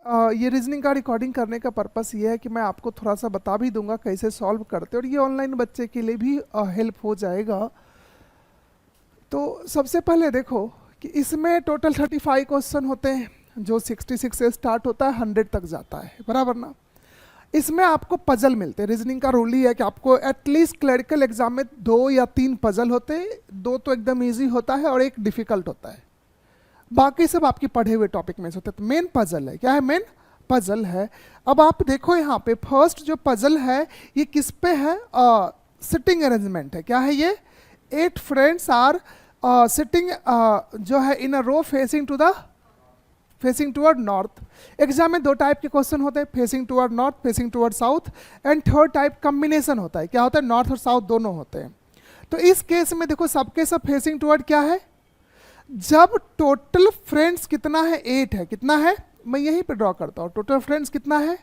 ये रीजनिंग का रिकॉर्डिंग करने का पर्पस ये है कि मैं आपको थोड़ा सा बता भी दूंगा कैसे सॉल्व करते हैं, और ये ऑनलाइन बच्चे के लिए भी हेल्प हो जाएगा। तो सबसे पहले देखो कि इसमें टोटल 35 क्वेश्चन होते हैं, जो 66 से स्टार्ट होता है 100 तक जाता है, बराबर ना। इसमें आपको पजल मिलते हैं। रीजनिंग का रूल ही है कि आपको एटलीस्ट क्लरिकल एग्जाम में 2 या 3 पजल होते हैं, 2 तो एकदम इजी होता है और 1 डिफिकल्ट होता है, बाकी सब आपके पढ़े हुए टॉपिक में से होते हैं। तो मेन पजल है, क्या है, मेन पजल है। अब आप देखो यहाँ पे फर्स्ट जो पजल है ये किस पे है, सिटिंग अरेंजमेंट है। क्या है ये, 8 फ्रेंड्स आर सिटिंग जो है in a row facing toward north. Exam में 2 टाइप के क्वेश्चन होते हैं, facing toward north, facing toward south, and third type combination होता है। क्या होता है, नॉर्थ और साउथ दोनों होते हैं। तो इस केस में देखो सबके सब फेसिंग टुवर्ड क्या है, जब टोटल फ्रेंड्स कितना है, 8 है। कितना है, मैं यहीं पे ड्रॉ करता हूँ, टोटल फ्रेंड्स कितना है,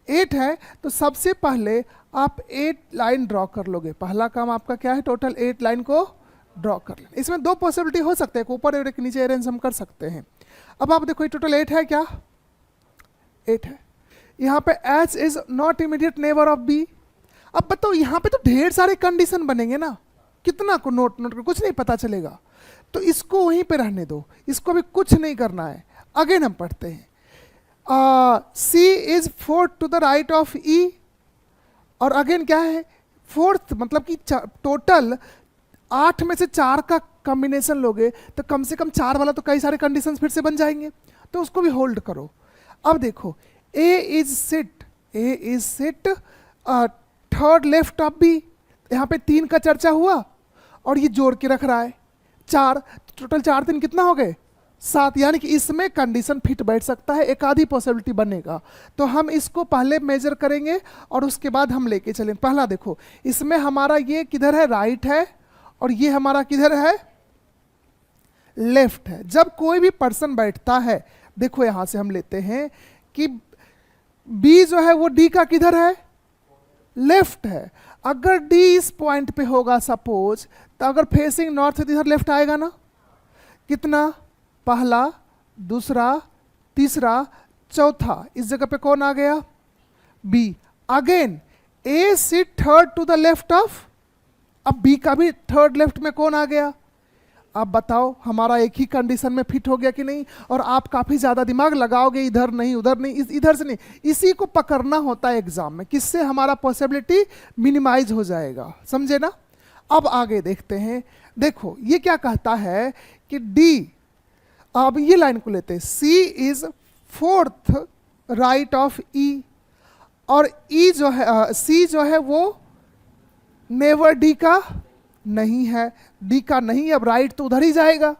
8 है। तो सबसे पहले आप 8 लाइन ड्रॉ कर लोगे। पहला काम आपका क्या है, टोटल 8 लाइन को ड्रॉ कर लेना। इसमें 2 पॉसिबिलिटी हो सकते हैं, एक ऊपर और एक नीचे अरेंज हम कर सकते हैं। अब आप देखो ये टोटल 8 है, क्या 8 है। यहाँ पे H is not immediate neighbour of B। अब बताओ यहाँ पे तो ढेर सारे कंडीशन बनेंगे ना, कितना को नोट कर कुछ नहीं पता चलेगा, तो इसको वहीं पे रहने दो, इसको भी कुछ नहीं करना है। अगेन हम पढ़ते हैं, C is 4th to the right of E, और अगेन क्या है 4th, मतलब कि टोटल 8 में से 4 का कॉम्बिनेशन लोगे तो कम से कम 4 वाला तो कई सारे कंडीशंस फिर से बन जाएंगे, तो उसको भी होल्ड करो। अब देखो A is seat third left of B, यहाँ पे 3 का चर्चा हुआ और ये जोड़ के रख रहा है 4, टोटल 4 3 कितना हो गए 7, यानी कि इसमें कंडीशन फिट बैठ सकता है, एक आधी पॉसिबिलिटी बनेगा। तो हम इसको पहले मेजर करेंगे और उसके बाद हम लेके चलेंगे। पहला देखो इसमें हमारा ये किधर है, राइट है, और ये हमारा किधर है, लेफ्ट है। जब कोई भी पर्सन बैठता है, देखो यहां से हम लेते हैं कि बी जो है वो डी का किधर है, लेफ्ट है। अगर डी इस पॉइंट पे होगा सपोज, तो अगर फेसिंग नॉर्थ है तो इधर लेफ्ट आएगा ना। कितना, पहला, दूसरा, तीसरा, चौथा, इस जगह पे कौन आ गया, B. Again A sit third to the left of, अब बी का भी थर्ड लेफ्ट में कौन आ गया। अब बताओ हमारा एक ही कंडीशन में फिट हो गया कि नहीं। और आप काफी ज्यादा दिमाग लगाओगे, इधर नहीं उधर नहीं, इधर से नहीं, इसी को पकड़ना होता है एग्जाम में, किससे हमारा पॉसिबिलिटी मिनिमाइज हो जाएगा, समझे ना। अब आगे देखते हैं, देखो ये क्या कहता है कि डी, अब ये लाइन को लेते हैं, सी इज 4th राइट ऑफ ई, और ई जो है सी जो है वो नेवर डी का नहीं है, डी का नहीं, अब राइट तो उधर ही जाएगा।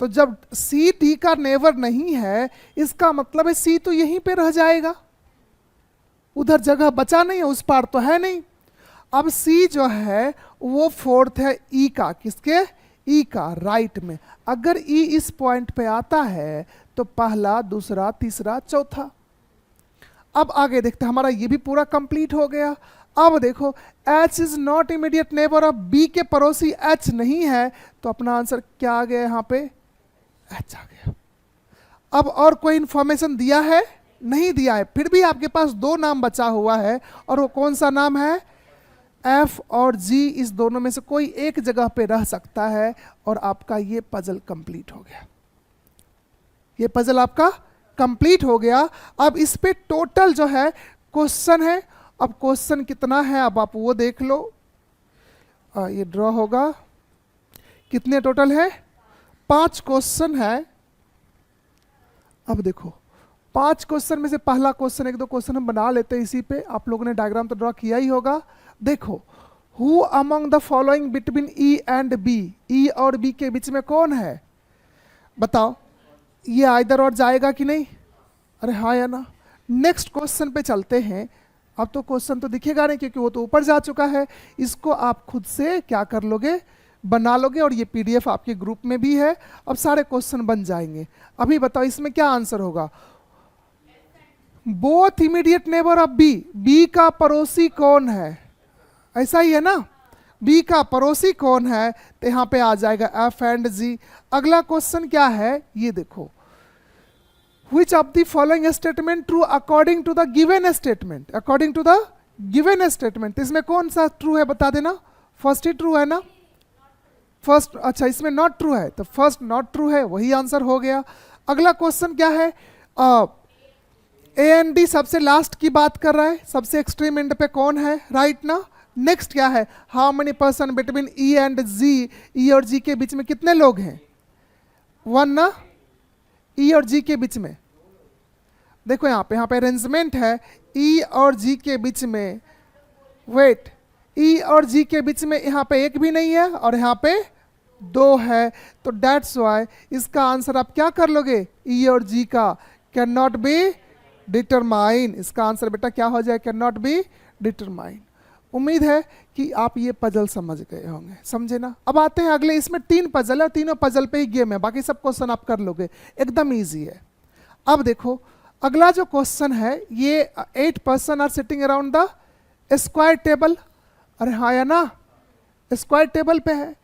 तो जब सी डी का नेवर नहीं है, इसका मतलब है सी तो यहीं पे रह जाएगा, उधर जगह बचा नहीं है, उस पार तो है नहीं। अब सी जो है वो 4th है ई का, किसके, ई का, राइट में। अगर ई इस पॉइंट पे आता है तो पहला, दूसरा, तीसरा, चौथा। अब आगे देखते हैं, हमारा ये भी पूरा कंप्लीट हो गया। अब देखो H is not immediate neighbour of B, के पड़ोसी H नहीं है, तो अपना आंसर क्या आ गया, यहाँ पे H आ गया। अब और कोई इंफॉर्मेशन दिया है, नहीं दिया है, फिर भी आपके पास 2 नाम बचा हुआ है, और वो कौन सा नाम है, F और G, इस दोनों में से कोई एक जगह पे रह सकता है, और आपका ये पजल कंप्लीट हो गया। ये पजल आपका कंप्लीट हो गया। अब इस पे टोटल जो है क्वेश्चन है, अब क्वेश्चन कितना है अब आप वो देख लो। ये ड्रॉ होगा, कितने टोटल है, 5 क्वेश्चन है। अब देखो 5 क्वेश्चन में से पहला क्वेश्चन, 1 2 क्वेश्चन हम बना लेते हैं इसी पे, आप लोगों ने डायग्राम तो ड्रॉ किया ही होगा। देखो, who among the following between E and B, E और बी के बीच में कौन है, बताओ। ये इधर और जाएगा कि नहीं, अरे हाँ या ना। नेक्स्ट क्वेश्चन पे चलते हैं। अब तो क्वेश्चन तो दिखेगा नहीं क्योंकि वो तो ऊपर जा चुका है, इसको आप खुद से क्या कर लोगे, बना लोगे, और ये पीडीएफ आपके ग्रुप में भी है। अब सारे क्वेश्चन बन जाएंगे। अभी बताओ इसमें क्या आंसर होगा, both immediate neighbour of B, B का पड़ोसी कौन है, ऐसा ही है ना, बी का पड़ोसी कौन है, तो यहाँ पे आ जाएगा एफ एंड जी। अगला क्वेश्चन क्या है, ये देखो, Which of the following statement true according to the given statement? According to the given statement, इसमें कौन सा ट्रू है बता देना. फर्स्ट ही ट्रू है ना, फर्स्ट. अच्छा, इसमें नॉट ट्रू है, तो फर्स्ट नॉट ट्रू है, वही आंसर हो गया. अगला क्वेश्चन क्या है? ए एंड डी सबसे लास्ट की बात कर रहा है, सबसे एक्सट्रीम एंड पे कौन है, राइट ना. नेक्स्ट क्या है? How many person between E and G, E और जी के बीच में कितने लोग हैं? वन ना, ई और जी के बीच में. देखो यहाँ पे अरेंजमेंट है ई और जी के बीच में. वेट, ई और जी के बीच में यहाँ पे एक भी नहीं है और यहाँ पे दो है, तो डेट्स वाई इसका आंसर आप क्या कर लोगे? ई और जी का कैन नॉट बी डिटरमाइन. इसका आंसर बेटा क्या हो जाए? Can not be determine. उम्मीद है कि आप ये पजल समझ गए होंगे, समझे ना. अब आते हैं अगले. इसमें 3 पजल है और तीनों पजल पे ही गेम है, बाकी सब क्वेश्चन आप कर लोगे, एकदम इजी है. अब देखो अगला जो क्वेश्चन है, ये 8 person are sitting around the square table. अरे हाँ या ना, स्क्वायर टेबल पे है.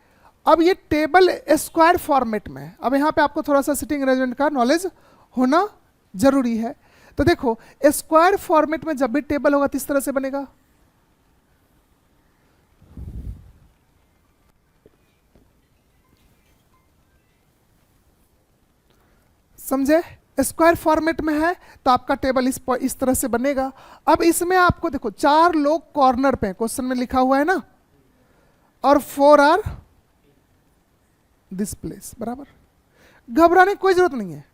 अब ये टेबल स्क्वायर फॉर्मेट में है. अब यहाँ पे आपको थोड़ा सा सिटिंग अरेंजमेंट का नॉलेज होना जरूरी है. तो देखो स्क्वायर फॉर्मेट में जब भी टेबल होगा तो इस तरह से बनेगा. समझे? स्क्वायर फॉर्मेट में है तो आपका टेबल इस तरह से बनेगा. अब इसमें आपको देखो 4 लोग कॉर्नर पे, क्वेश्चन में लिखा हुआ है ना, और 4 आर दिस प्लेस. बराबर, घबराने की कोई जरूरत नहीं है.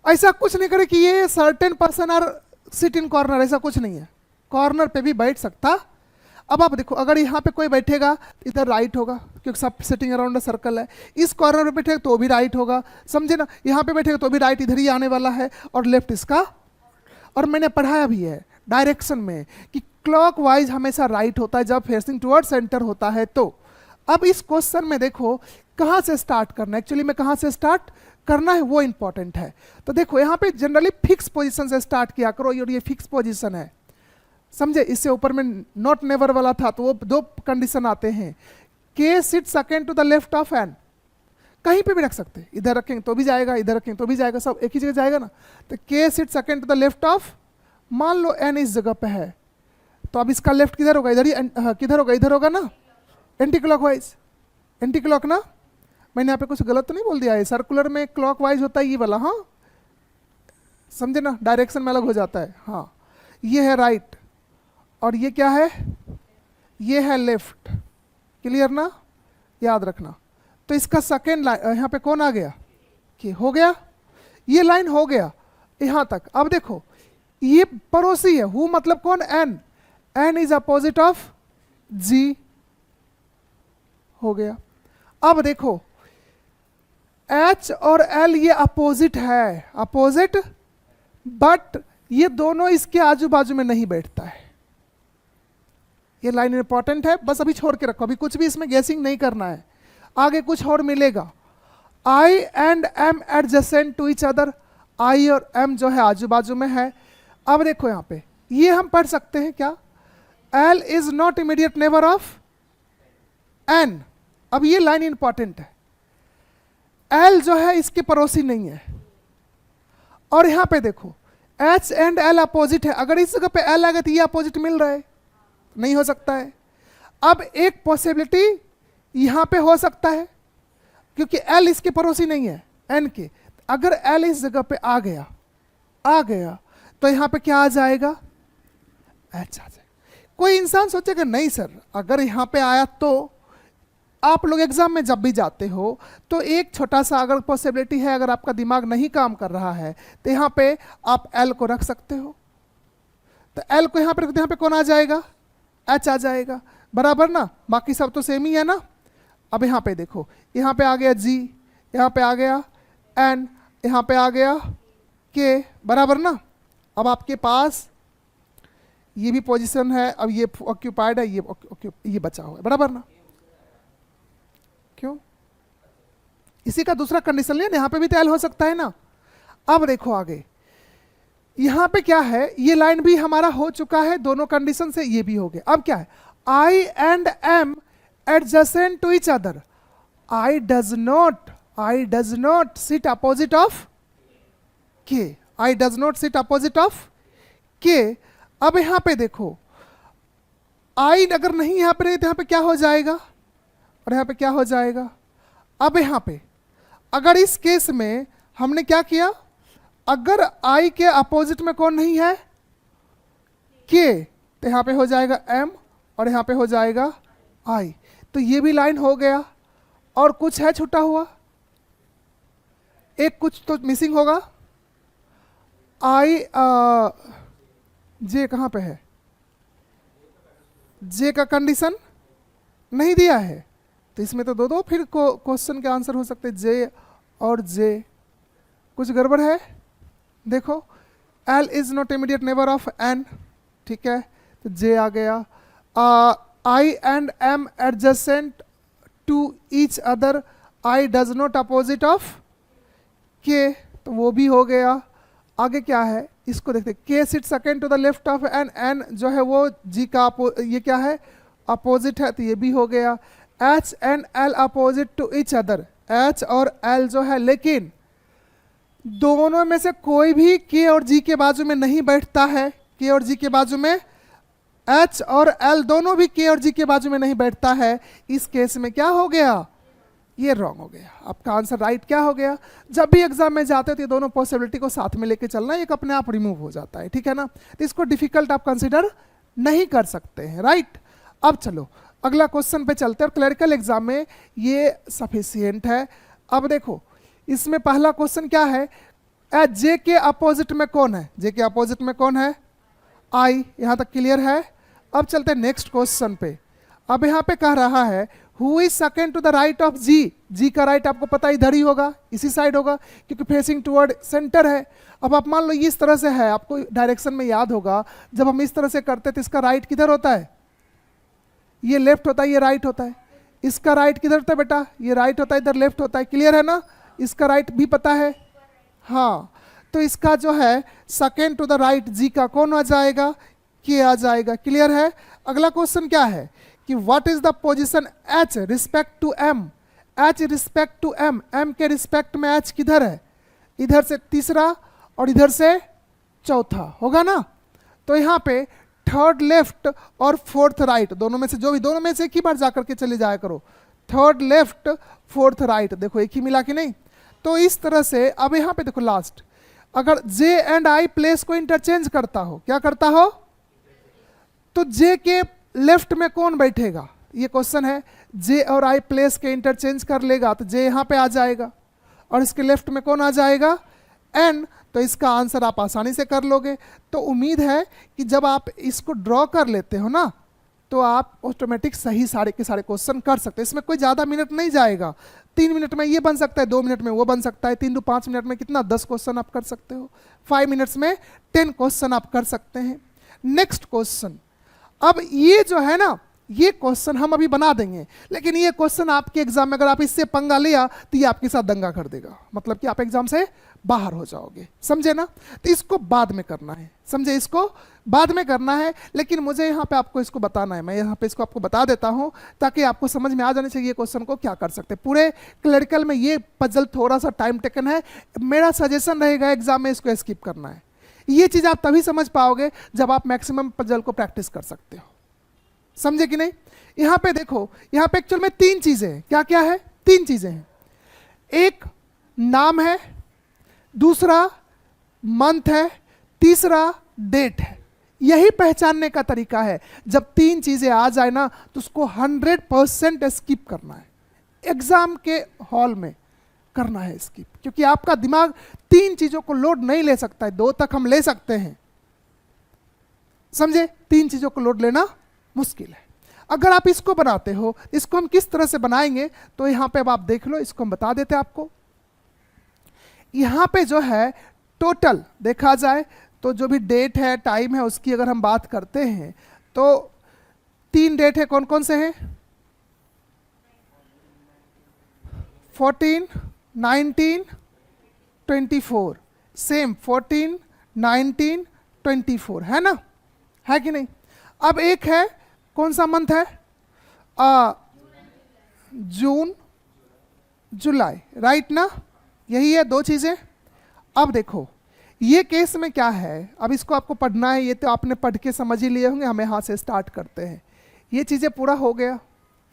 ऐसा कुछ नहीं करे कि ये certain person are sit in corner, ऐसा कुछ नहीं है. कॉर्नर पे भी बैठ सकता. अब आप देखो अगर यहाँ पे कोई बैठेगा इधर राइट होगा, क्योंकि सब सिटिंग अराउंड द सर्कल है. इस कॉर्नर पे बैठेगा तो भी राइट होगा, समझे ना. यहाँ पे बैठेगा तो भी राइट इधर ही आने वाला है, और लेफ्ट इसका. और मैंने पढ़ाया भी है डायरेक्शन में कि क्लॉकवाइज हमेशा राइट होता है जब फेसिंग टुवर्ड सेंटर होता है. तो अब इस क्वेश्चन में देखो कहाँ से स्टार्ट करना है, एक्चुअली में कहाँ से स्टार्ट करना है वो इंपॉर्टेंट है. तो देखो यहाँ पे जनरली फिक्स पोजीशन से स्टार्ट किया करो, और ये फिक्स पोजीशन है, समझे. इससे ऊपर में नॉट नेवर वाला था, तो वो 2 कंडीशन आते हैं. K sit second to the left of N, कहीं पे भी रख सकते हैं, इधर रखेंगे तो भी जाएगा, इधर रखेंगे तो भी जाएगा, सब एक ही जगह जाएगा ना. तो K sit second to the left of, मान लो एन इस जगह पे है, तो अब इसका लेफ्ट किधर होगा? इधर ही. किधर होगा? इधर होगा ना, एंटी क्लॉकवाइज. एंटी क्लॉक ना, मैंने यहाँ पे कुछ गलत तो नहीं बोल दिया है? सर्कुलर में क्लॉकवाइज होता है ये वाला, हाँ समझे ना, डायरेक्शन में अलग हो जाता है. हाँ, ये है राइट और ये क्या है? ये है लेफ्ट. क्लियर ना, याद रखना. तो इसका सेकेंड लाइन यहाँ पे कौन आ गया? कि हो गया, ये लाइन हो गया यहाँ तक. अब देखो ये पड़ोसी है, हु मतलब कौन? N. N is opposite of G. हो गया. अब देखो एच और एल ये अपोजिट है, अपोजिट, बट ये दोनों इसके आजू बाजू में नहीं बैठता है. ये लाइन इंपॉर्टेंट है, बस अभी छोड़ के रखो, अभी कुछ भी इसमें गैसिंग नहीं करना है, आगे कुछ और मिलेगा. I and M adjacent to each other. I और एम जो है आजू बाजू में है. अब देखो यहाँ पे ये हम पढ़ सकते हैं क्या? L is not immediate neighbour of N. अब ये लाइन इंपॉर्टेंट है. एल जो है इसके पड़ोसी नहीं है. और यहां पे देखो एच एंड एल अपोजिट है. अगर इस जगह पे एल आ गया तो ये अपोजिट मिल रहा है, नहीं हो सकता है. अब एक पॉसिबिलिटी यहां पे हो सकता है, क्योंकि एल इसके पड़ोसी नहीं है एन के. अगर एल इस जगह पे आ गया तो यहां पे क्या आ जाएगा? एच आ जाएगा. कोई इंसान सोचेगा नहीं सर अगर यहां पे आया तो. आप लोग एग्जाम में जब भी जाते हो तो एक छोटा सा अगर पॉसिबिलिटी है, अगर आपका दिमाग नहीं काम कर रहा है तो यहाँ पे आप एल को रख सकते हो. तो एल को यहाँ पे रखते, यहाँ पे कौन आ जाएगा? एच आ जाएगा. बराबर ना, बाकी सब तो सेम ही है ना. अब यहाँ पे देखो, यहाँ पे आ गया जी, यहाँ पे आ गया एन, यहाँ पे आ गया के. बराबर ना. अब आपके पास ये भी पोजीशन है, अब ये ऑक्यूपाइड है, ये बचा हुआ है. बराबर ना. क्यों? इसी का दूसरा कंडीशन लिया, यहाँ पे भी तो एल हो सकता है ना. अब देखो आगे यहाँ पे क्या है, ये लाइन भी हमारा हो चुका है, दोनों कंडीशन से ये भी हो गया. अब क्या है? I and M adjacent to each other. I does not sit opposite of K. I does not sit opposite of K. अब यहां पे देखो, आई अगर नहीं यहां पे रही तो यहां पे क्या हो जाएगा, और यहां पे क्या हो जाएगा। अब यहां पे अगर इस केस में हमने क्या किया, अगर आई के अपोजिट में कौन नहीं है, के, तो यहां पे हो जाएगा एम और यहां पे हो जाएगा आई। तो ये भी लाइन हो गया, और कुछ है छूटा हुआ, एक कुछ तो मिसिंग होगा। आई जे कहां पे है, जे का कंडीशन नहीं दिया है, तो इसमें तो दो फिर क्वेश्चन के आंसर हो सकते, जे और जे। कुछ गड़बड़ है, देखो L is not immediate neighbour of N, ठीक है, तो जे आ गया। I and M adjacent to each other, I does not opposite of K, तो वो भी हो गया। आगे क्या है, इसको देखते, K sit second to the left of N, N जो है वो जी का ये क्या है, अपोजिट है, तो ये भी हो गया। H and L opposite to each other, H और एल जो है, लेकिन दोनों में से कोई भी के और जी के बाजू में नहीं बैठता है, के और जी के बाजू में, एच और एल दोनों भी के और जी के बाजू में नहीं बैठता है। इस केस में क्या हो गया, ये रॉन्ग हो गया। आपका आंसर राइट क्या हो गया। जब भी एग्जाम में जाते हो तो ये दोनों पॉसिबिलिटी को साथ में लेके चलना, एक अपने आप रिमूव हो जाता है, ठीक है ना। तो इसको डिफिकल्ट आप कंसिडर नहीं कर सकते हैं, राइट। अब चलो अगला क्वेश्चन पे चलते हैं, और क्लरिकल एग्जाम में ये सफिशियंट है। अब देखो इसमें पहला क्वेश्चन क्या है, जे के अपोजिट में कौन है, जे के अपोजिट में कौन है, आई। यहां तक क्लियर है। अब चलते हैं नेक्स्ट क्वेश्चन पे। अब यहां पे कह रहा है who is second to the right of G, G का राइट आपको पता इधर ही होगा, इसी साइड होगा, क्योंकि फेसिंग टुवर्ड सेंटर है। अब आप मान लो ये इस तरह से है, आपको डायरेक्शन में याद होगा, जब हम इस तरह से करते हैं तो इसका राइट किधर होता है, ये लेफ्ट होता है, ये राइट होता है। इसका राइट किधर होता है बेटा, ये राइट होता है, इधर लेफ्ट होता है, क्लियर है ना। इसका राइट भी पता है, हाँ। तो इसका जो है सेकेंड टू द राइट जी का कौन आ जाएगा, के आ जाएगा, क्लियर है। अगला क्वेश्चन क्या है कि what is the position H respect to M, H respect to M, M के रिस्पेक्ट में एच किधर है, इधर से तीसरा और इधर से चौथा होगा ना। तो यहाँ पे थर्ड लेफ्ट और फोर्थ राइट, दोनों में से जो भी, दोनों में से एक ही बार जाकर के चले जाया करो, थर्ड लेफ्ट फोर्थ राइट, देखो एक ही मिला कि नहीं। तो इस तरह से अब यहाँ पे देखो लास्ट, अगर जे एंड आई प्लेस को इंटरचेंज करता हो, क्या करता हो, तो जे के लेफ्ट में कौन बैठेगा, ये क्वेश्चन है। जे और आई प्लेस के इंटरचेंज कर लेगा तो जे यहां पे आ जाएगा, और इसके लेफ्ट में कौन आ जाएगा, एन। तो इसका आंसर आप आसानी से कर लोगे। तो उम्मीद है कि जब आप इसको ड्रॉ कर लेते हो ना, तो आप ऑटोमेटिक सही सारे के सारे क्वेश्चन कर सकते हैं। इसमें कोई ज़्यादा मिनट नहीं जाएगा, 3 मिनट में ये बन सकता है, 2 मिनट में वो बन सकता है, 3 to 5 मिनट में कितना, 10 क्वेश्चन आप कर सकते हो, 5 मिनट्स में 10 क्वेश्चन आप कर सकते हैं। नेक्स्ट क्वेश्चन, अब ये जो है ना, ये क्वेश्चन हम अभी बना देंगे, लेकिन ये क्वेश्चन आपके एग्जाम में अगर आप इससे पंगा लिया तो ये आपके साथ दंगा कर देगा, मतलब कि आप एग्जाम से बाहर हो जाओगे, समझे ना। तो इसको बाद में करना है, समझे, इसको बाद में करना है। लेकिन मुझे यहाँ पे आपको इसको बताना है, मैं यहाँ पे इसको आपको बता देता हूँ ताकि आपको समझ में आ जाने चाहिए क्वेश्चन को क्या कर सकते हैं। पूरे क्लरिकल में ये पजल थोड़ा सा टाइम टेकन है, मेरा सजेशन रहेगा एग्जाम में इसको स्किप करना है। ये चीज आप तभी समझ पाओगे जब आप मैक्सिमम पजल को प्रैक्टिस कर सकते हो, समझे कि नहीं। यहां पे देखो, यहां पे एक्चुअल में 3 चीजें हैं, क्या क्या है, 3 चीजें हैं। एक नाम है, दूसरा मंथ है, तीसरा डेट है। यही पहचानने का तरीका है। जब 3 चीजें आ जाए ना तो उसको 100% स्किप करना है, एग्जाम के हॉल में करना है स्किप, क्योंकि आपका दिमाग 3 चीजों को लोड नहीं ले सकता है, 2 तक हम ले सकते हैं, समझे। 3 चीजों को लोड लेना मुश्किल है। अगर आप इसको बनाते हो, इसको हम किस तरह से बनाएंगे, तो यहां पे अब आप देख लो, इसको हम बता देते हैं आपको। यहां पे जो है टोटल देखा जाए तो जो भी डेट है, टाइम है, उसकी अगर हम बात करते हैं तो 3 डेट है, कौन कौन से हैं, 14, 19, 24, सेम 14, 19, 24 है ना, है कि नहीं। अब एक है, कौन सा मंथ है, जून जुलाई, राइट ना, यही है 2 चीजें। अब देखो ये केस में क्या है, अब इसको आपको पढ़ना है, ये तो आपने पढ़ के समझ ही लिए होंगे, हम यहाँ से स्टार्ट करते हैं। ये चीज़ें पूरा हो गया,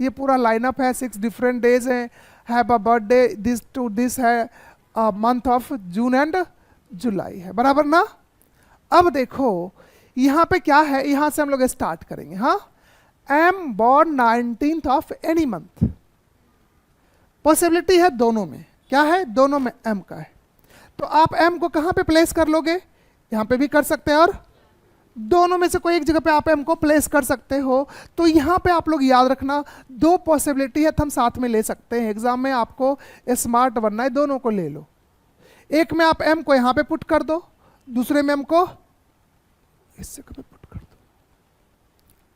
ये पूरा लाइनअप है, 6 डिफरेंट डेज हैं, have a birthday, this to this है, month of June and July है, बराबर ना। अब देखो यहाँ पे क्या है, यहाँ से हम लोग स्टार्ट करेंगे। हाँ, am born 19th of any month, possibility है दोनों में, क्या है, दोनों में एम का है। तो आप एम को कहाँ पे प्लेस कर लोगे, यहाँ पे भी कर सकते हैं, और दोनों में से कोई एक जगह पे आप एम को प्लेस कर सकते हो। तो यहाँ पे आप लोग याद रखना, दो पॉसिबिलिटी है तो हम साथ में ले सकते हैं। एग्जाम में आपको स्मार्ट बनना है, दोनों को ले लो। एक में आप एम को यहाँ पे पुट कर दो, दूसरे में एम को इस जगह पे पुट कर दो,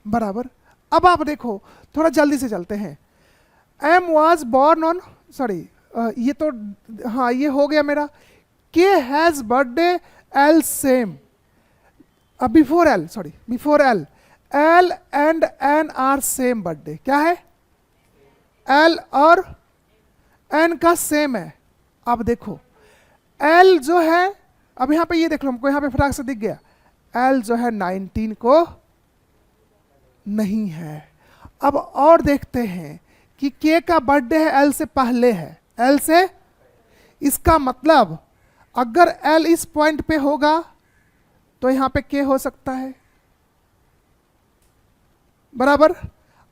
बराबर। अब आप देखो, थोड़ा जल्दी से चलते हैं। M was born on, sorry ये तो हाँ ये हो गया मेरा। K has birthday L same, before L, sorry before L, L and N R same birthday, क्या है, एल और एन का सेम है। अब देखो एल जो है, अब यहाँ पे ये देख लो, हमको यहाँ पे फटाक से दिख गया, एल जो है 19 को नहीं है। अब और देखते हैं कि के का बर्थडे है एल से पहले है, एल से, इसका मतलब अगर एल इस पॉइंट पे होगा तो यहां पे के हो सकता है, बराबर।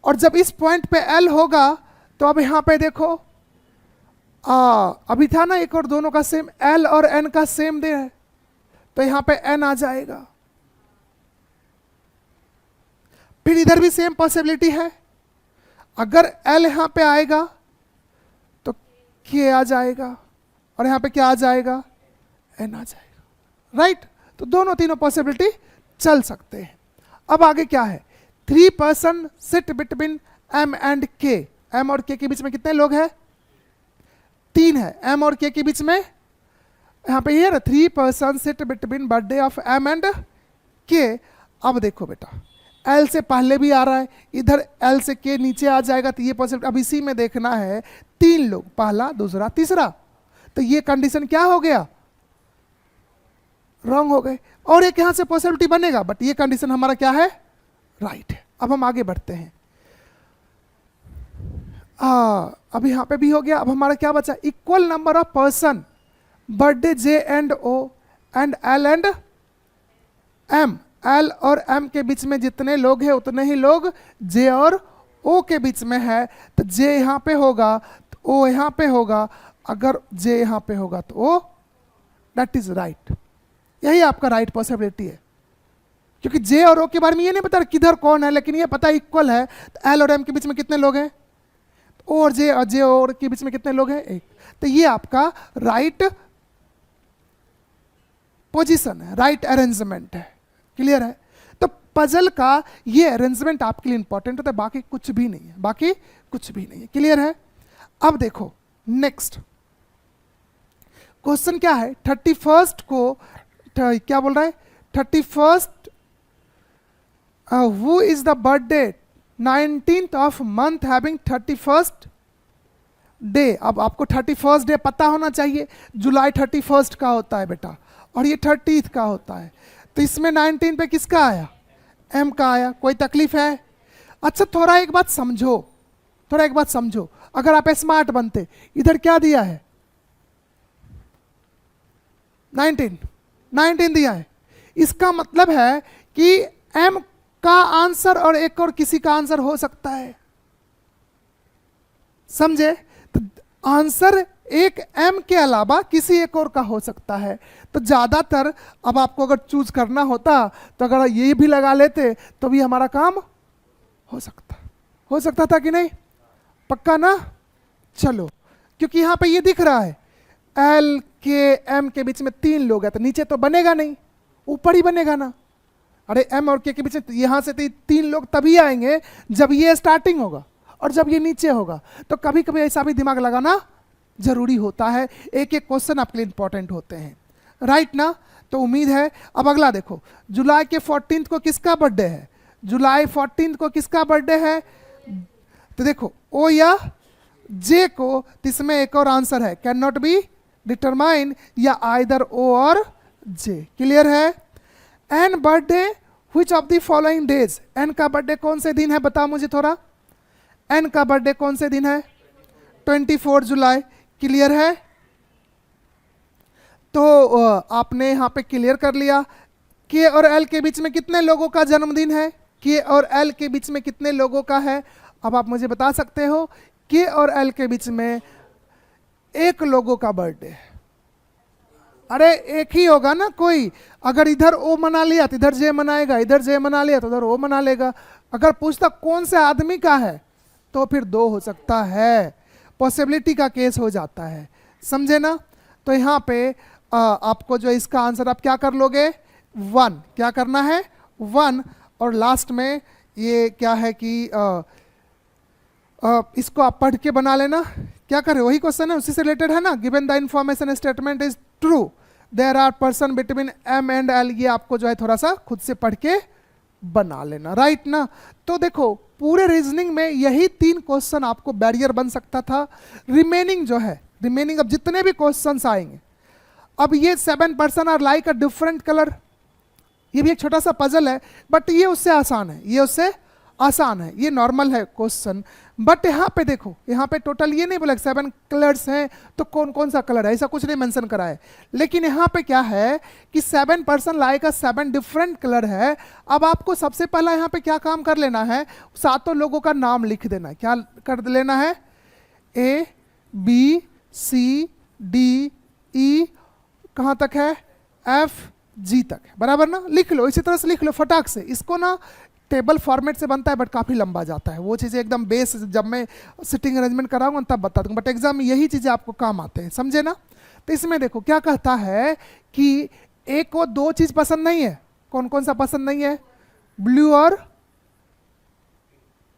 और जब इस पॉइंट पे एल होगा तो अब यहां पे देखो, अभी था ना एक और दोनों का सेम, एल और एन का सेम डे है, तो यहां पे एन आ जाएगा। फिर इधर भी सेम पॉसिबिलिटी है, अगर एल यहां पे आएगा तो के आ जाएगा, और यहां पे क्या आ जाएगा, एन आ जाएगा, राइट। तो दोनों तीनों पॉसिबिलिटी चल सकते हैं। अब आगे क्या है, 3 person sit between M and K, M और के बीच में कितने लोग हैं, 3 है, एम और के बीच में, यहां पे ये 3 person sit between birthday of M and K. अब देखो बेटा, एल से पहले भी आ रहा है, इधर एल से के नीचे आ जाएगा, तो ये पॉसिबिलिटी, अब इसी में देखना है 3 लोग, पहला दूसरा तीसरा, तो ये कंडीशन क्या हो गया, रॉन्ग हो गए। और एक यहां से पॉसिबिलिटी बनेगा, बट ये कंडीशन हमारा क्या है, राइट है। अब हम आगे बढ़ते हैं। अब यहां पे भी हो गया। अब हमारा क्या बचा, equal number of person birthday J and O and L and M, L और एम के बीच में जितने लोग हैं उतने ही लोग जे और ओ के बीच में है। तो जे यहां पे होगा तो ओ यहां पे होगा, अगर जे यहां पे होगा तो ओ, दैट इज राइट। यही आपका राइट पॉसिबिलिटी है, क्योंकि जे और ओ के बारे में ये नहीं पता किधर कौन है, लेकिन ये पता इक्वल है। तो एल और एम के बीच में कितने लोग हैं, ओ और जे और के बीच में कितने लोग हैं, एक। तो ये आपका राइट पोजीशन है, राइट अरेंजमेंट है, क्लियर है। तो पजल का ये अरेंजमेंट आपके लिए इंपॉर्टेंट होता है, बाकी कुछ भी नहीं है, बाकी कुछ भी नहीं है, क्लियर है। अब देखो नेक्स्ट क्वेश्चन क्या है, 31st को क्या बोल रहा है, 31st who is the birthday 19th of month having 31st day. अब आपको 31st डे पता होना चाहिए, जुलाई 31st का होता है बेटा, और ये 30th का होता है। तो इसमें 19 पे किसका आया, एम का आया, कोई तकलीफ है। अच्छा थोड़ा एक बात समझो, थोड़ा एक बात समझो, अगर आप स्मार्ट बनते, इधर क्या दिया है, 19 दिया है, इसका मतलब है कि एम का आंसर और एक और किसी का आंसर हो सकता है, समझे। तो आंसर एक एम के अलावा किसी एक और का हो सकता है। तो ज्यादातर अब आपको अगर चूज करना होता तो अगर ये भी लगा लेते तो भी हमारा काम हो सकता था कि नहीं, पक्का ना। चलो, क्योंकि यहां पे ये दिख रहा है एल के एम के बीच में 3 लोग हैं, तो नीचे तो बनेगा नहीं, ऊपर ही बनेगा ना। अरे एम और के बीच में यहां से 3 लोग तभी आएंगे जब ये स्टार्टिंग होगा और जब ये नीचे होगा। तो कभी कभी ऐसा भी दिमाग लगाना जरूरी होता है, एक एक क्वेश्चन आपके लिए इंपॉर्टेंट होते हैं, राइट ना। तो उम्मीद है। अब अगला देखो, जुलाई के 14 को किसका बर्थडे है, जुलाई 14 को किसका बर्थडे है। तो देखो ओ या जे को, इसमें एक और आंसर है, कैन नॉट बी डिटरमाइन, या आइदर ओ और जे। क्लियर है? N birthday which of the following days, N का बर्थडे कौन से दिन है बताओ मुझे थोड़ा, एन का बर्थडे कौन से दिन है? 24 जुलाई। क्लियर है? तो आपने यहां पे क्लियर कर लिया। के और एल के बीच में कितने लोगों का जन्मदिन है? के और एल के बीच में कितने लोगों का है? अब आप मुझे बता सकते हो के और एल के बीच में एक लोगों का बर्थडे है। अरे एक ही होगा ना कोई, अगर इधर ओ मना लिया तो इधर जे मनाएगा, इधर जे मना लिया तो उधर ओ मना लेगा। अगर पूछता कौन से आदमी का है तो फिर दो हो सकता है, पॉसिबिलिटी का केस हो जाता है। समझे ना? तो यहाँ पे आपको जो इसका आंसर आप क्या कर लोगे? 1। क्या करना है? 1। और लास्ट में ये क्या है कि इसको आप पढ़ के बना लेना। क्या कर रहे हो? वही क्वेश्चन है, उसी से रिलेटेड है ना। Given the information statement is true, there are person between M and L. ये आपको जो है थोड़ा सा खुद से पढ़ के बना लेना, राइट ना। तो देखो पूरे रीजनिंग में यही 3 क्वेश्चन आपको बैरियर बन सकता था। रिमेनिंग जो है, रिमेनिंग अब जितने भी क्वेश्चंस आएंगे, अब ये 7 person are like a different colour, ये भी एक छोटा सा पजल है, बट ये उससे आसान है, ये उससे आसान है, ये नॉर्मल है क्वेश्चन। बट यहाँ पे देखो, यहाँ पे टोटल ये नहीं बोला 7 कलर्स हैं तो कौन कौन सा कलर है, ऐसा कुछ नहीं मेंशन करा है। लेकिन यहाँ पे क्या है कि 7 पर्सन लाइक अ 7 डिफरेंट कलर है। अब आपको सबसे पहला यहाँ पे क्या काम कर लेना है? 7 लोगों का नाम लिख देना है। क्या कर लेना है? A B C D E कहाँ तक है? F G तक है, बराबर ना। लिख लो, इसी तरह से लिख लो फटाक से। इसको ना टेबल फॉर्मेट से बनता है बट काफ़ी लंबा जाता है, वो चीज़ें एकदम बेस जब मैं सिटिंग अरेंजमेंट कराऊंगा तब बता दूंगा, बट एग्जाम में यही चीज़ें आपको काम आते हैं, समझे ना। तो इसमें देखो क्या कहता है कि एक को 2 चीज़ पसंद नहीं है। कौन कौन सा पसंद नहीं है? ब्लू और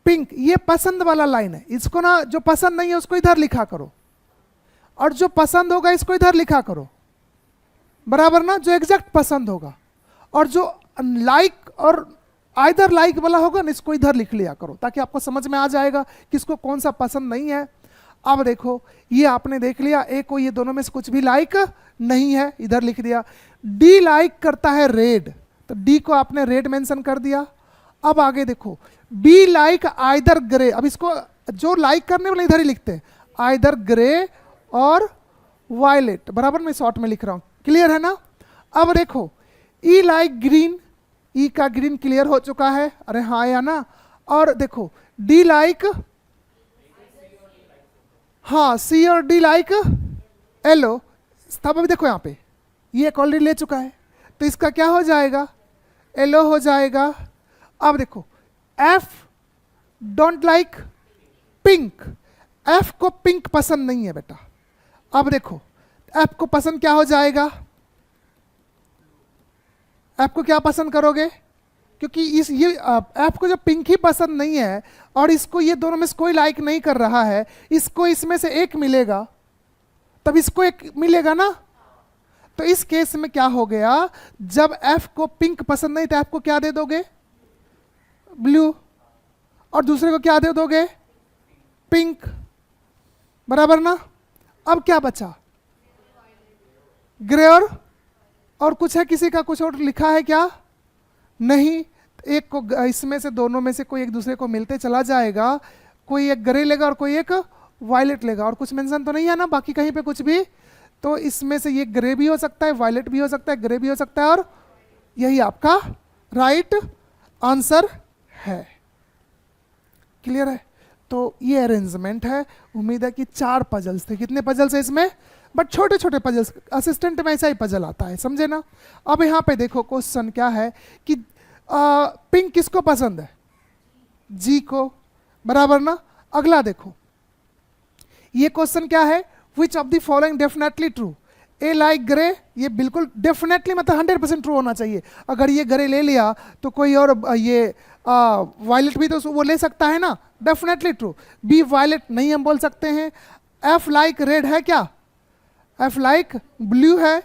पिंक। ये पसंद वाला लाइन है, इसको ना जो पसंद नहीं है उसको इधर लिखा करो, और जो पसंद होगा इसको इधर लिखा करो, बराबर ना। जो एग्जैक्ट पसंद होगा, और जो लाइक और आइदर लाइक वाला होगा ना इसको इधर लिख लिया करो, ताकि आपको समझ में आ जाएगा किसको कौन सा पसंद नहीं है। अब देखो ये आपने देख लिया, ए को ये दोनों में से कुछ भी लाइक नहीं है, इधर लिख दिया। डी लाइक करता है रेड, तो डी को आपने रेड मेंशन कर दिया। अब आगे देखो, बी लाइक आइदर ग्रे। अब इसको जो लाइक करने वाले इधर ही लिखते हैं, आइदर ग्रे और वायलेट, बराबर मैं शॉर्ट में लिख रहा हूं। क्लियर है ना? अब देखो ई लाइक ग्रीन, ई का ग्रीन क्लियर हो चुका है, अरे हाँ या ना। और देखो डी लाइक, हाँ सी और डी लाइक येलो। तब अभी देखो यहाँ पे ये एक ऑलरेडी ले चुका है, तो इसका क्या हो जाएगा? येलो हो जाएगा। अब देखो F don't like pink, F को पिंक पसंद नहीं है बेटा। अब देखो एफ को पसंद क्या हो जाएगा? एफ को क्या पसंद करोगे? क्योंकि इस ये एफ को जो पिंक ही पसंद नहीं है और इसको ये दोनों में से कोई लाइक नहीं कर रहा है, इसको इसमें से एक मिलेगा तब इसको एक मिलेगा ना। तो इस केस में क्या हो गया, जब एफ को पिंक पसंद नहीं तो एफ को क्या दे दोगे? ब्लू। और दूसरे को क्या दे दोगे? पिंक, बराबर ना। अब क्या बचा? ग्रे और कुछ है, किसी का कुछ और लिखा है क्या? नहीं। एक को इसमें से दोनों में से कोई एक दूसरे को मिलते चला जाएगा, कोई एक ग्रे लेगा और कोई एक वायलेट लेगा, और कुछ मेंशन तो नहीं है ना बाकी कहीं पे कुछ भी। तो इसमें से ये ग्रे भी हो सकता है, वायलेट भी हो सकता है, ग्रे भी हो सकता है, और यही आपका राइट आंसर है। क्लियर है? तो ये अरेंजमेंट है। उम्मीद है कि 4 पजल्स थे। कितने पजल्स है इसमें? बट छोटे छोटे पजल्स, असिस्टेंट में ऐसा ही पजल आता है, समझे ना। अब यहाँ पे देखो क्वेश्चन क्या है कि पिंक किसको पसंद है? जी को, बराबर ना। अगला देखो ये क्वेश्चन क्या है? Which of the following definitely true? A like grey, ये बिल्कुल डेफिनेटली मतलब 100% ट्रू होना चाहिए। अगर ये ग्रे ले लिया तो कोई और ये वायलेट भी तो वो ले सकता है ना, डेफिनेटली ट्रू। बी वायलेट नहीं हम बोल सकते हैं। एफ लाइक रेड है क्या? एफ लाइक ब्लू है,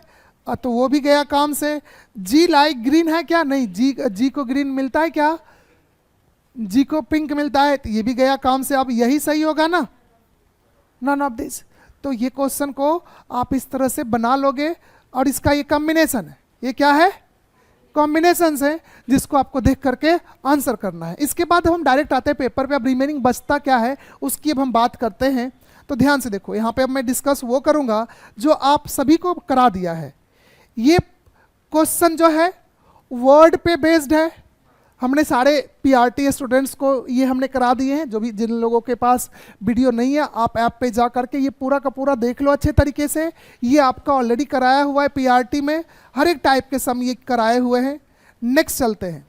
तो वो भी गया काम से। जी लाइक ग्रीन है क्या? नहीं, जी को ग्रीन मिलता है क्या? जी को पिंक मिलता है, तो ये भी गया काम से। अब यही सही होगा ना, नन ऑफ दिस। तो ये क्वेश्चन को आप इस तरह से बना लोगे और इसका ये कॉम्बिनेशन है। ये क्या है? कॉम्बिनेशंस है, जिसको आपको देख करके आंसर करना है। इसके बाद हम डायरेक्ट आते हैं पेपर पे। अब रिमेनिंग बचता क्या है उसकी अब हम बात करते हैं। तो ध्यान से देखो, यहाँ पे अब मैं डिस्कस वो करूँगा जो आप सभी को करा दिया है। ये क्वेश्चन जो है वर्ड पे बेस्ड है। हमने सारे पीआरटी स्टूडेंट्स को ये हमने करा दिए हैं। जो भी जिन लोगों के पास वीडियो नहीं है, आप ऐप पे जा करके ये पूरा का पूरा देख लो अच्छे तरीके से। ये आपका ऑलरेडी कराया हुआ है पीआरटी में, हर एक टाइप के सम ये कराए हुए हैं। नेक्स्ट चलते हैं।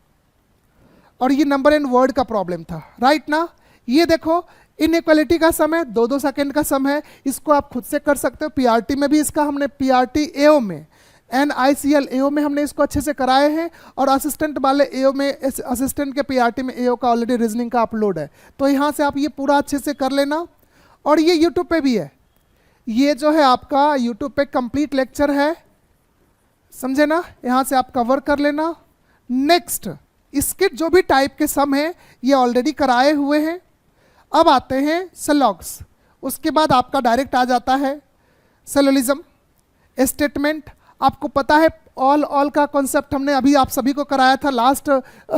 और ये नंबर एंड वर्ड का प्रॉब्लम था, राइट ना? ये देखो इनइक्वालिटी का सम है, 2-2 सेकेंड का सम है। इसको आप खुद से कर सकते हो। पीआरटी में भी इसका हमने पीआरटी एओ में NICL एओ में हमने इसको अच्छे से कराए हैं। और असिस्टेंट वाले एओ में, असिस्टेंट के पीआरटी में एओ का ऑलरेडी रीजनिंग का अपलोड है। तो यहाँ से आप ये पूरा अच्छे से कर लेना। और ये यूट्यूब पे भी है। ये जो है आपका यूट्यूब पे कंप्लीट लेक्चर है, समझे ना? यहाँ से आप कवर कर लेना। नेक्स्ट, इसके जो भी टाइप के सम हैं ये ऑलरेडी कराए हुए हैं। अब आते हैं सेलॉग्स। उसके बाद आपका डायरेक्ट आ जाता है सेलोलिज्म, स्टेटमेंट। आपको पता है ऑल का कॉन्सेप्ट हमने अभी आप सभी को कराया था। लास्ट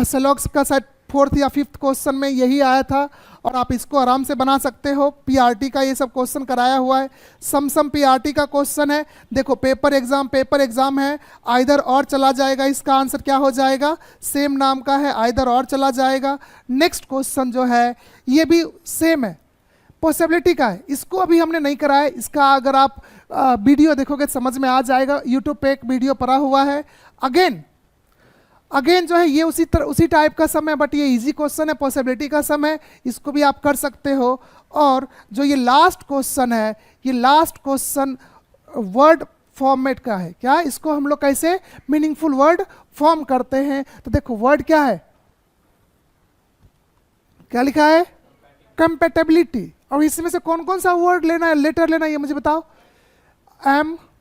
सेलॉग्स का शायद 4th या 5th क्वेश्चन में यही आया था। और आप इसको आराम से बना सकते हो। पीआरटी का ये सब क्वेश्चन कराया हुआ है। सम पीआरटी का क्वेश्चन है। देखो पेपर एग्जाम है, आइदर और चला जाएगा। इसका आंसर क्या हो जाएगा? सेम नाम का है, आइदर और चला जाएगा। नेक्स्ट क्वेश्चन जो है ये भी सेम है, पॉसिबिलिटी का है। इसको अभी हमने नहीं कराया। इसका अगर आप वीडियो देखोगे समझ में आ जाएगा। यूट्यूब पे एक वीडियो पड़ा हुआ है। अगेन जो है ये उसी टाइप का सम है, बट ये इजी क्वेश्चन है, पॉसिबिलिटी का सम है। इसको भी आप कर सकते हो। और जो ये लास्ट क्वेश्चन है, ये लास्ट क्वेश्चन वर्ड फॉर्मेट का है। क्या इसको हम लोग कैसे मीनिंगफुल वर्ड फॉर्म करते हैं? तो देखो वर्ड क्या है, क्या लिखा है? कंपैटिबिलिटी। और इसमें से कौन कौन सा वर्ड लेना है, लेटर लेना है, ये मुझे बताओ। MIBL,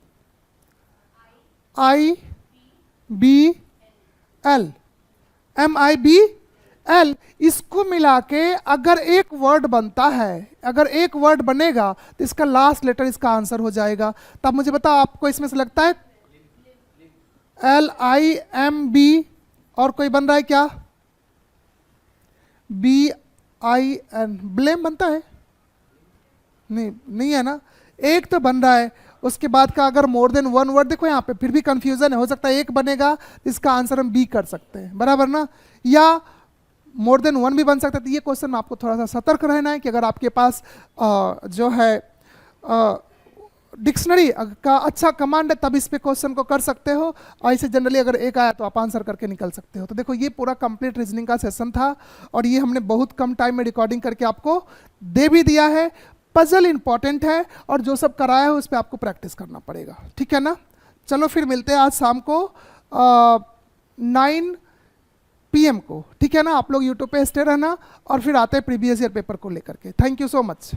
MIBL। इसको मिला के अगर एक वर्ड बनता है, अगर एक वर्ड बनेगा तो इसका लास्ट लेटर इसका आंसर हो जाएगा। तब मुझे बताओ आपको इसमें से लगता है LIMB और कोई बन रहा है क्या? BIN, ब्लेम बनता है? नहीं है ना। एक तो बन रहा है। उसके बाद का अगर मोर देन वन वर्ड, देखो यहाँ पे फिर भी कंफ्यूजन है। हो सकता है एक बनेगा तो इसका आंसर हम बी कर सकते हैं, बराबर ना? या मोर देन वन भी बन सकता है। तो ये क्वेश्चन में आपको थोड़ा सा सतर्क रहना है कि अगर आपके पास जो है डिक्शनरी का अच्छा कमांड है तब इस पे क्वेश्चन को कर सकते हो। और इसे जनरली अगर एक आया तो आप आंसर करके निकल सकते हो। तो देखो ये पूरा कंप्लीट रीजनिंग का सेशन था। और ये हमने बहुत कम टाइम में रिकॉर्डिंग करके आपको दे भी दिया है। पजल इंपॉर्टेंट है और जो सब कराया है उस पर आपको प्रैक्टिस करना पड़ेगा, ठीक है ना? चलो फिर मिलते हैं आज शाम को 9 PM को, ठीक है ना? आप लोग यूट्यूब पे स्टे रहना और फिर आते हैं प्रीवियस ईयर पेपर को लेकर के। Thank you so much.